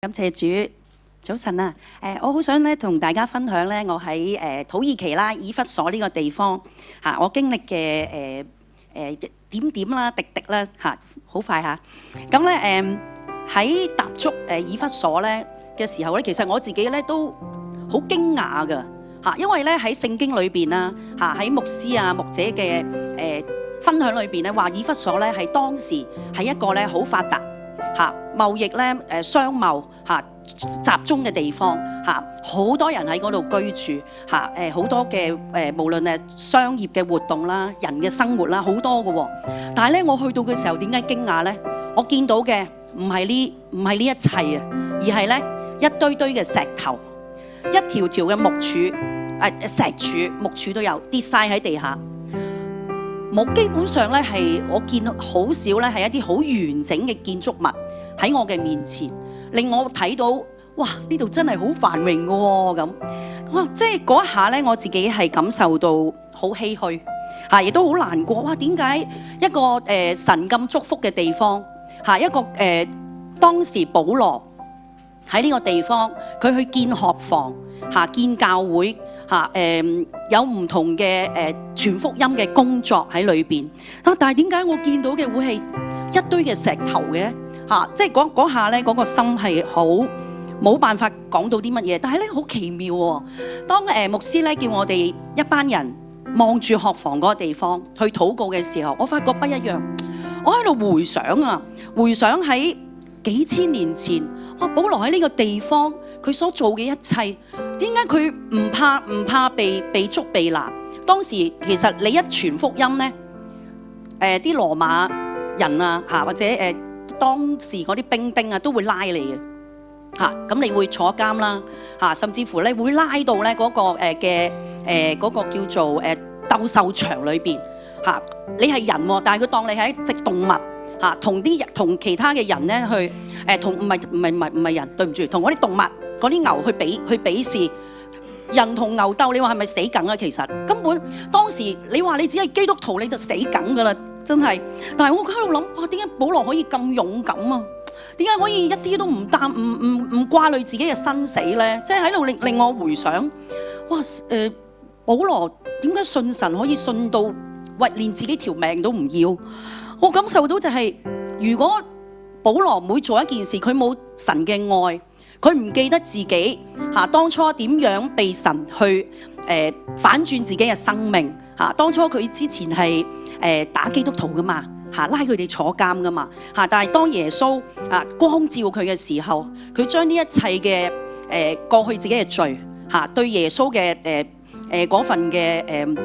感謝主，早晨啊！我好想咧同大家分享咧，我喺土耳其啦，以弗所呢個地方嚇，我經歷嘅點點啦、滴滴啦嚇，好快嚇。咁咧喺踏足以弗所咧嘅時候咧，其實我自己咧都好驚訝㗎嚇，因為咧喺聖經裏邊啦嚇，喺牧師啊牧者嘅分享裏邊咧話，以弗所咧係當時係一個咧好發達嚇貿易咧商貿嚇集中嘅地方嚇，好多人喺嗰度居住嚇，好多嘅無論係商業嘅活動啦、人嘅生活啦，好多嘅喎。但係咧，我去到嘅時候點解驚訝咧？我見到嘅唔係呢一切啊，而係咧一堆堆嘅石頭，一條條嘅木柱、石柱、木柱都有跌晒喺地下。冇，基本上咧係我見好少咧係一啲好完整嘅建築物喺我嘅面前，令我睇到哇！呢度真係好繁榮嘅喎咁。哇！即係嗰一下咧，我自己係感受到好唏噓嚇，亦都好難過。哇！點解一個神咁祝福嘅地方嚇，一個當時保羅喺呢個地方，佢去建學房嚇、建教會嚇，有唔同嘅傳福音嘅工作喺裏邊。但係點解我見到嘅會係一堆嘅石頭嘅嚇？即係嗰下咧，嗰個心係好冇辦法講到啲乜嘢。但係咧好奇妙喎，當牧師咧叫我哋一班人望住學房嗰個地方去禱告嘅時候，我發覺不一樣。我喺度回想啊，回想喺幾千年前，哇！保羅喺呢個地方佢所做嘅一切，點解佢唔怕被捉被拿？當時其實你一傳福音咧，啲羅馬人啊嚇，或者當時嗰啲兵丁啊都會拉你嘅嚇，咁你會坐監啦嚇，甚至乎咧會拉到咧嗰個嗰個叫做鬥獸場裏邊嚇。你係人喎，但係佢當你係一隻動物。嚇，同其他嘅人咧去同唔係人，對唔住，同嗰啲動物嗰啲牛去比試，人同牛鬥，你話係咪死梗啊？其實根本當時你話你只係基督徒你就死梗噶啦，真係。但係我喺度諗，哇！點解保羅可以咁勇敢啊？點解可以一啲都唔掛慮自己嘅生死咧？即係喺度令我回想，哇！保羅點解信神可以信到喂連自己條命都唔要？我感受到就係，如果保羅每做一件事，佢冇神嘅愛，佢唔記得自己嚇當初點樣被神去反轉自己嘅生命嚇。當初佢之前係打基督徒噶嘛嚇，拉佢哋坐監噶嘛嚇。但係當耶穌光照佢嘅時候，佢將呢一切嘅過去自己嘅罪嚇對耶穌嘅嗰份嘅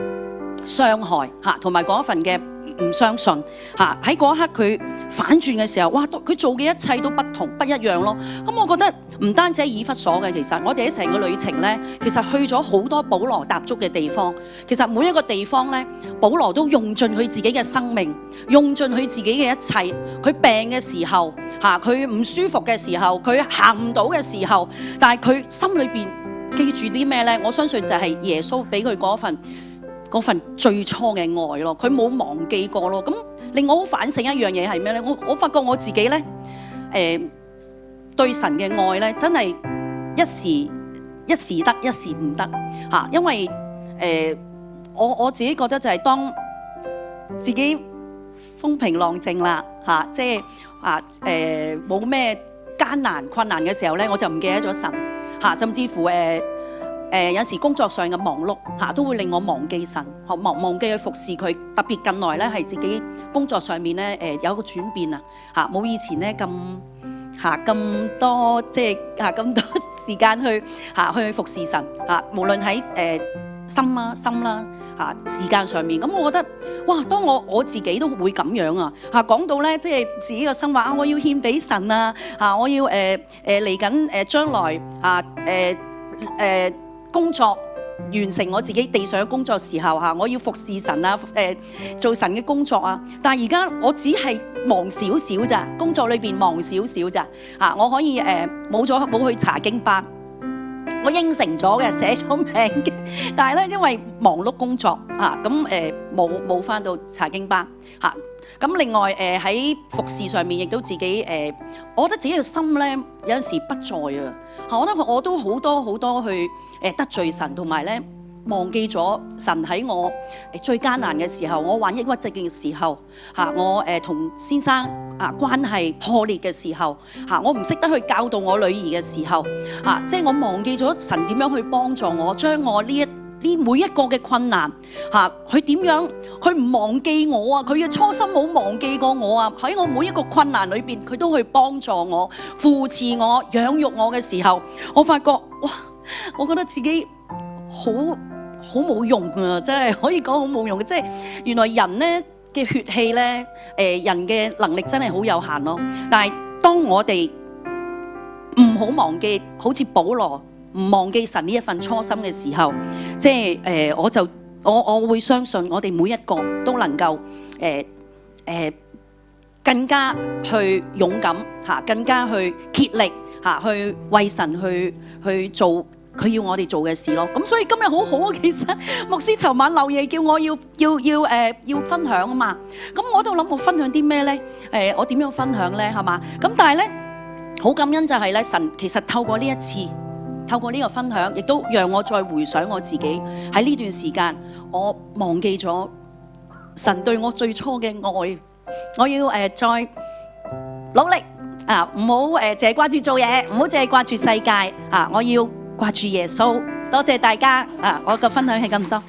傷害嚇，同埋嗰份嘅唔相信嚇，喺嗰一刻佢反轉嘅時候，哇！佢做嘅一切都不一樣咯。咁我覺得唔單止喺以弗所嘅，其實我哋喺成個旅程咧，其實去咗好多保羅踏足嘅地方。其實每一個地方咧，保羅都用盡佢自己嘅生命，用盡佢自己嘅一切。佢病嘅時候嚇，佢唔舒服嘅時候，佢行唔到嘅時候，但係佢心裏邊記住啲咩咧？我相信就係耶穌俾佢嗰份最初嘅愛咯，佢冇忘記過咯。咁令我好反省一樣嘢係咩咧？我發覺我自己咧，對神嘅愛咧，真係一時得，一時唔得嚇。因為我自己覺得就係當自己風平浪靜啦嚇，即係冇咩艱難困難嘅時候咧，我就唔記得咗神嚇，甚至乎有時工作上嘅忙碌嚇，都會令我忘記神，忘記去服侍佢。特別近來咧，係自己工作上面咧有一個轉變啊嚇，冇以前咧咁多即係咁多時間去服侍神嚇，無論喺心啦嚇時間上面。咁我覺得哇，當我自己都會咁樣啊嚇，講到咧即係自己個心話我要獻俾神啊嚇，我要嚟緊將來工作完成我自己地上嘅工作時候嚇，我要服侍神啊做神嘅工作啊。但係而家我只係忙少少咋，工作裏邊忙少少咋嚇，我可以冇去查經班，我應承咗嘅，寫咗名嘅，但係咧因為忙碌工作嚇，咁冇返到查經班嚇。咁另外喺服侍上面亦都自己我覺得自己嘅心咧有陣時不在啊，我覺得我都好多去得罪神，同埋咧忘記咗神喺我最艱難嘅時候，我患抑鬱症嘅時候我同先生關係破裂嘅時候我唔識得去教導我女兒嘅時候即係我忘記咗神點樣去幫助我，將我呢每一個嘅困難佢點樣，佢唔忘記我啊！佢嘅初心冇忘記過我啊！喺我每一個困難裏邊，佢都去幫助我、扶持我、養育我嘅時候，我發覺哇！我覺得自己好冇用啊！真係可以講好冇用嘅，即係原來人咧嘅血氣咧，人嘅能力真係好有限咯。但係當我哋唔好忘記，好似保羅唔忘記神呢一份初心嘅時候，即係我會相信我哋每一個都能夠更加去勇敢更加去竭力去為神去做佢要我哋做嘅事咯。咁所以今日好好啊，其實牧師尋晚漏夜叫我要分享啊嘛。咁我喺度諗我分享啲咩咧？我點樣分享咧？係嘛？咁但係咧好感恩就係咧，神其實透過呢一次。透過呢個分享，亦都讓我再回想我自己喺呢段時間，我忘記咗神對我最初嘅愛。我要再努力唔好淨係掛住做嘢，唔好淨係掛住世界我要掛住耶穌。多謝大家我嘅分享係咁多。